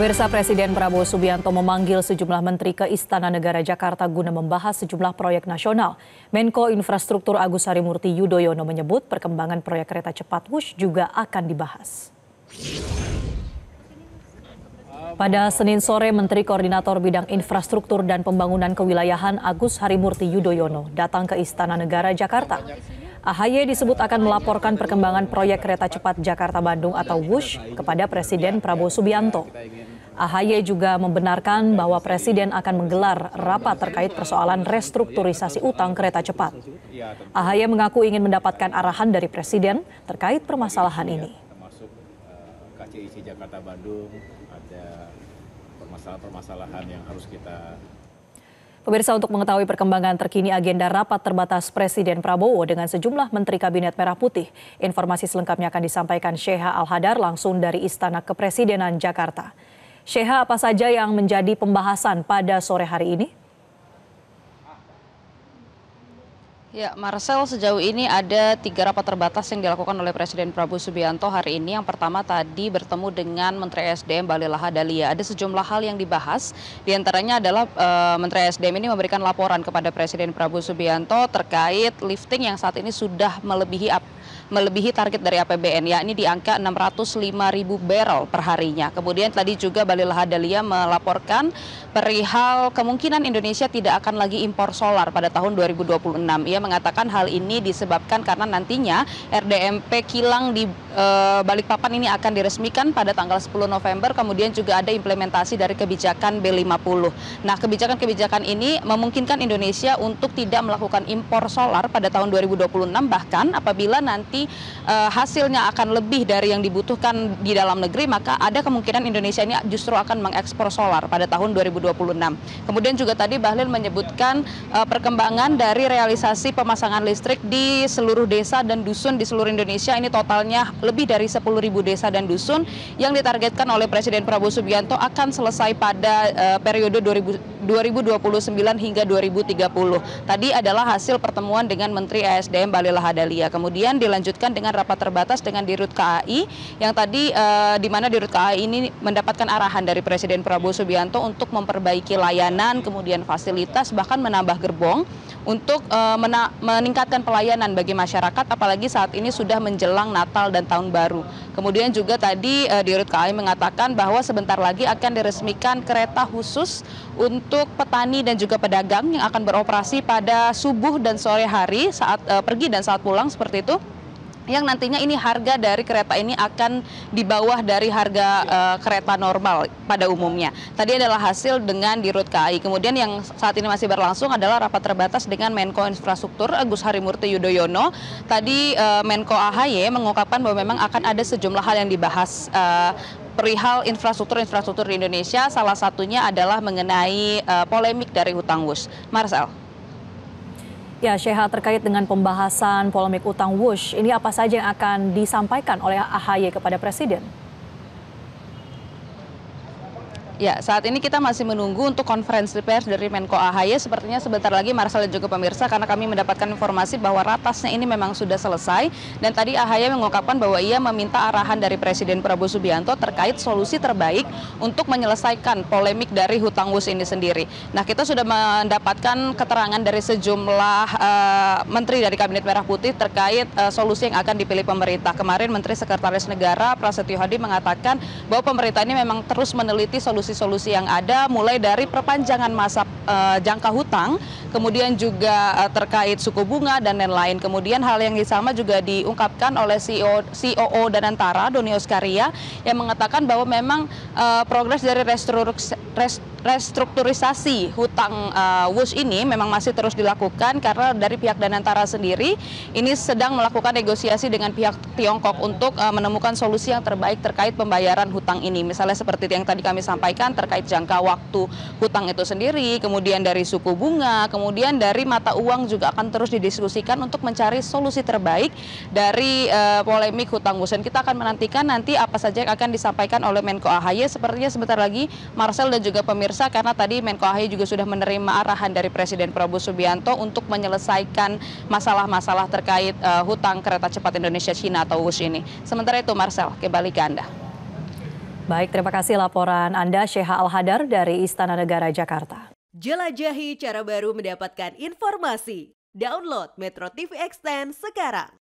Pemirsa, Presiden Prabowo Subianto memanggil sejumlah menteri ke Istana Negara Jakarta guna membahas sejumlah proyek nasional. Menko Infrastruktur Agus Harimurti Yudhoyono menyebut perkembangan proyek kereta cepat Wush juga akan dibahas. Pada Senin sore, Menteri Koordinator Bidang Infrastruktur dan Pembangunan Kewilayahan Agus Harimurti Yudhoyono datang ke Istana Negara Jakarta. AHY disebut akan melaporkan perkembangan proyek kereta cepat Jakarta-Bandung atau Wush kepada Presiden Prabowo Subianto. AHY juga membenarkan bahwa Presiden akan menggelar rapat terkait persoalan restrukturisasi utang kereta cepat. AHY mengaku ingin mendapatkan arahan dari Presiden terkait permasalahan ini. Termasuk KCIC Jakarta-Bandung, ada permasalahan-permasalahan yang harus kita... Pemirsa, untuk mengetahui perkembangan terkini agenda rapat terbatas Presiden Prabowo dengan sejumlah Menteri Kabinet Merah Putih, informasi selengkapnya akan disampaikan Sheha Al-Hadar langsung dari Istana Kepresidenan Jakarta. Sheha, apa saja yang menjadi pembahasan pada sore hari ini? Ya, Marcel, sejauh ini ada 3 rapat terbatas yang dilakukan oleh Presiden Prabowo Subianto hari ini. Yang pertama tadi bertemu dengan Menteri SDM Bahlil Lahadalia. Ada sejumlah hal yang dibahas, diantaranya adalah Menteri SDM ini memberikan laporan kepada Presiden Prabowo Subianto terkait lifting yang saat ini sudah melebihi target dari APBN, yakni di angka 605.000 barrel per harinya. Kemudian tadi juga Bahlil Lahadalia melaporkan perihal kemungkinan Indonesia tidak akan lagi impor solar pada tahun 2026. Ia mengatakan hal ini disebabkan karena nantinya RDMP kilang di Balikpapan ini akan diresmikan pada tanggal 10 November, kemudian juga ada implementasi dari kebijakan B50. Nah, kebijakan-kebijakan ini memungkinkan Indonesia untuk tidak melakukan impor solar pada tahun 2026, bahkan apabila nanti hasilnya akan lebih dari yang dibutuhkan di dalam negeri, maka ada kemungkinan Indonesia ini justru akan mengekspor solar pada tahun 2026. Kemudian juga tadi Bahlil menyebutkan perkembangan dari realisasi pemasangan listrik di seluruh desa dan dusun di seluruh Indonesia. Ini totalnya lebih dari 10.000 desa dan dusun yang ditargetkan oleh Presiden Prabowo Subianto akan selesai pada periode 2029 hingga 2030. Tadi adalah hasil pertemuan dengan Menteri ESDM Bahlil Lahadalia. Kemudian dilanjutkan dengan rapat terbatas dengan Dirut KAI yang tadi di mana Dirut KAI ini mendapatkan arahan dari Presiden Prabowo Subianto untuk memperbaiki layanan, kemudian fasilitas, bahkan menambah gerbong untuk meningkatkan pelayanan bagi masyarakat, apalagi saat ini sudah menjelang Natal dan Tahun Baru. Kemudian juga tadi Dirut KAI mengatakan bahwa sebentar lagi akan diresmikan kereta khusus untuk petani dan juga pedagang yang akan beroperasi pada subuh dan sore hari saat pergi dan saat pulang seperti itu. Yang nantinya ini harga dari kereta ini akan di bawah dari harga kereta normal pada umumnya. Tadi adalah hasil dengan Dirut KAI. Kemudian yang saat ini masih berlangsung adalah rapat terbatas dengan Menko Infrastruktur Agus Harimurti Yudhoyono. Tadi Menko AHY mengungkapkan bahwa memang akan ada sejumlah hal yang dibahas perihal infrastruktur di Indonesia. Salah satunya adalah mengenai polemik dari hutang Wush. Marcel. Ya, Sheha, terkait dengan pembahasan polemik utang Wush, ini apa saja yang akan disampaikan oleh AHY kepada Presiden? Ya, saat ini kita masih menunggu untuk konferensi pers dari Menko AHY. Sepertinya sebentar lagi Marcel dan juga pemirsa, karena kami mendapatkan informasi bahwa ratasnya ini memang sudah selesai. Dan tadi AHY mengungkapkan bahwa ia meminta arahan dari Presiden Prabowo Subianto terkait solusi terbaik untuk menyelesaikan polemik dari hutang Wush ini sendiri. Nah, kita sudah mendapatkan keterangan dari sejumlah menteri dari Kabinet Merah Putih terkait solusi yang akan dipilih pemerintah. Kemarin Menteri Sekretaris Negara Prasetyo Hadi mengatakan bahwa pemerintah ini memang terus meneliti solusi yang ada, mulai dari perpanjangan masa jangka hutang, kemudian juga terkait suku bunga dan lain-lain. Kemudian hal yang sama juga diungkapkan oleh COO Danantara, Doni Oskaria, yang mengatakan bahwa memang progres dari restrukturisasi hutang Wush ini memang masih terus dilakukan, karena dari pihak Danantara sendiri ini sedang melakukan negosiasi dengan pihak Tiongkok untuk menemukan solusi yang terbaik terkait pembayaran hutang ini. Misalnya seperti yang tadi kami sampaikan terkait jangka waktu hutang itu sendiri, kemudian dari suku bunga, kemudian dari mata uang juga akan terus didiskusikan untuk mencari solusi terbaik dari polemik hutang Wush. Dan kita akan menantikan nanti apa saja yang akan disampaikan oleh Menko AHY. Sepertinya sebentar lagi Marcel dan juga pemirsa, karena tadi Menko AHY juga sudah menerima arahan dari Presiden Prabowo Subianto untuk menyelesaikan masalah-masalah terkait hutang kereta cepat Indonesia-Cina atau Wush ini. Sementara itu Marcel, kembali ke Anda. Baik, terima kasih laporan Anda Sheha Al-Hadar dari Istana Negara Jakarta. Jelajahi cara baru mendapatkan informasi. Download Metro TV Extend sekarang.